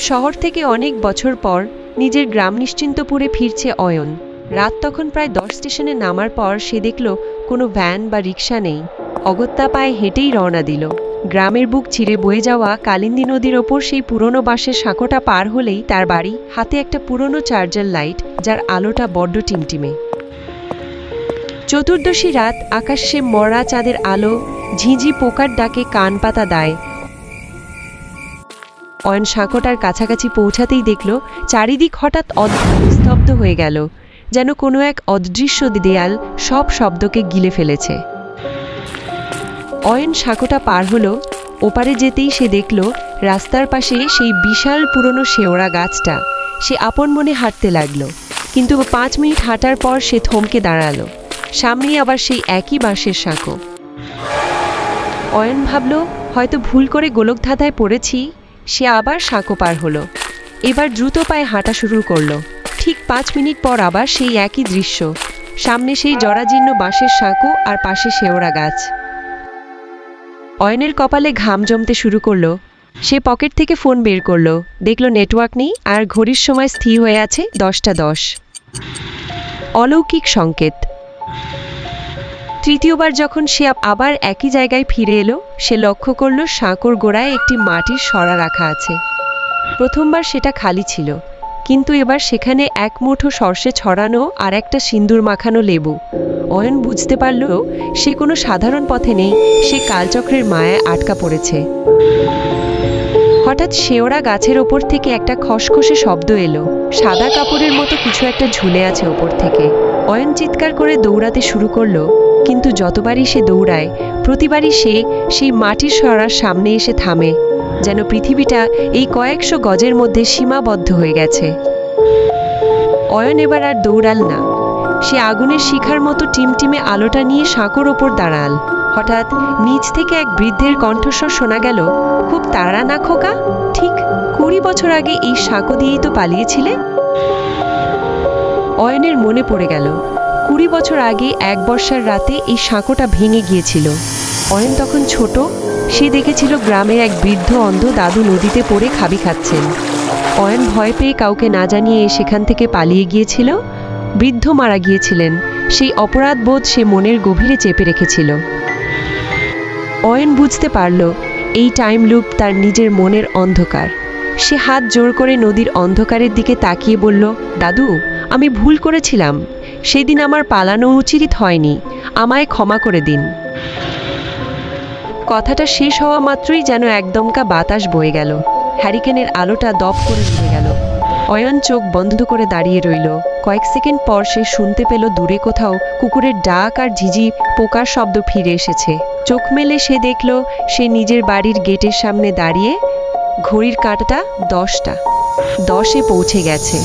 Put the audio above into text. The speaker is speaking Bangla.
শহর থেকে অনেক বছর পর নিজের গ্রাম নিশ্চিন্তপুরে ফিরছে অয়ন। রাত তখন প্রায় 10 স্টেশনে নামার পর সে দেখল কোনো ভ্যান বা রিক্সা নেই। অগত্যা পায়ে হেঁটেই রওনা দিল। গ্রামের বুক চিরে বয়ে যাওয়া কালিন্দী নদীর ওপর সেই পুরনো বাঁশের সাঁকোটা পার হলেই তার বাড়ি, হাতে একটা পুরনো চার্জার লাইট যার আলোটা বড্ড টিমটিমে। চতুর্দশী রাত, আকাশে মরা চাঁদের আলো, ঝিঁঝি পোকার ডাকে কান পাতা দেয়। অয়ন সাঁকোটার কাছাকাছি পৌঁছাতেই দেখল চারিদিক হঠাৎ অদ্ভুত স্তব্ধ হয়ে গেল, যেন কোনো এক অদৃশ্য দেয়াল সব শব্দকে গিলে ফেলেছে। অয়ন সাঁকোটা পার হলো। ওপারে যেতেই সে দেখল রাস্তার পাশে সেই বিশাল পুরনো শেওড়া গাছটা। সে আপন মনে হাঁটতে লাগলো, কিন্তু 5 মিনিট হাঁটার পর সে থমকে দাঁড়ালো। সামনেই আবার সেই একই বাঁশের সাঁকো। অয়ন ভাবল হয়তো ভুল করে গোলকধাঁধায় পড়েছি। সে আবার সাঁকো পার হলো। এবার দ্রুত পায়ে হাঁটা শুরু করলো। ঠিক 5 মিনিট পর আবার সেই একই দৃশ্য। সামনে সেই জরাজীর্ণ বাঁশের সাঁকো আর পাশে শেওড়া গাছ। অয়নের কপালে ঘাম জমতে শুরু করলো। সে পকেট থেকে ফোন বের করলো, দেখলো নেটওয়ার্ক নেই আর ঘড়ির সময় স্থির হয়ে আছে 10টা 10। অলৌকিক সংকেত। তৃতীয়বার যখন সে আবার একই জায়গায় ফিরে এলো, সে লক্ষ্য করল সাঁকোর গোড়ায় একটি মাটির সরা রাখা আছে। প্রথমবার সেটা খালি ছিল, কিন্তু এবার সেখানে এক মুঠো সর্ষে ছড়ানো আর একটা সিন্দুর মাখানো লেবু। অয়ন বুঝতে পারল সে কোনো সাধারণ পথে নেই, সে কালচক্রের মায়ায় আটকা পড়েছে। হঠাৎ শেওড়া গাছের ওপর থেকে একটা খসখসে শব্দ এলো। সাদা কাপড়ের মতো কিছু একটা ঝুলে আছে ওপর থেকে। অয়ন চিৎকার করে দৌড়াতে শুরু করলো, কিন্তু যতবারই সে দৌড়ায় প্রতিবারই সে সেই মাটির সরার সামনে এসে থামে, যেন পৃথিবীটা এই কয়েকশো গজের মধ্যে সীমাবদ্ধ হয়ে গেছে। অয়ন এবার আর দৌড়াল না। সে আগুনের শিখার মতো টিমটিমে আলোটা নিয়ে সাঁকোর ওপর দাঁড়াল। হঠাৎ নিচ থেকে এক বৃদ্ধের কণ্ঠস্বর শোনা গেল, খুব তাড়া না খোকা, ঠিক 20 বছর আগে এই সাঁকো দিয়েই তো পালিয়েছিলে। অয়নের মনে পড়ে গেল 20 বছর আগে এক বর্ষার রাতে এই সাঁকোটা ভেঙে গিয়েছিল। অয়ন তখন ছোট। সে দেখেছিল গ্রামের এক বৃদ্ধ অন্ধ দাদু নদীতে পড়ে খাবি খাচ্ছেন। অয়ন ভয় পেয়ে কাউকে না জানিয়ে সেখান থেকে পালিয়ে গিয়েছিল। বৃদ্ধ মারা গিয়েছিলেন। সেই অপরাধ বোধ সে মনের গভীরে চেপে রেখেছিল। অয়ন বুঝতে পারল এই টাইম লুপ তার নিজের মনের অন্ধকার। সে হাত জোর করে নদীর অন্ধকারের দিকে তাকিয়ে বলল, দাদু, আমি ভুল করেছিলাম। সেদিন আমার পালানো উচিত হয়নি, আমায় ক্ষমা করে দিন। কথাটা শেষ হওয়া মাত্রই যেন একদমকা বাতাস বয়ে গেল। হ্যারিকেনের আলোটা দপ করে নিভে গেল। অয়ন চোখ বন্ধ করে দাঁড়িয়ে রইল। কয়েক সেকেন্ড পর সে শুনতে পেল দূরে কোথাও কুকুরের ডাক আর ঝিঝি পোকার শব্দ ফিরে এসেছে। চোখ মেলে সে দেখল সে নিজের বাড়ির গেটের সামনে দাঁড়িয়ে। ঘড়ির কাঁটাটা 10টা 10-এ পৌঁছে গেছে।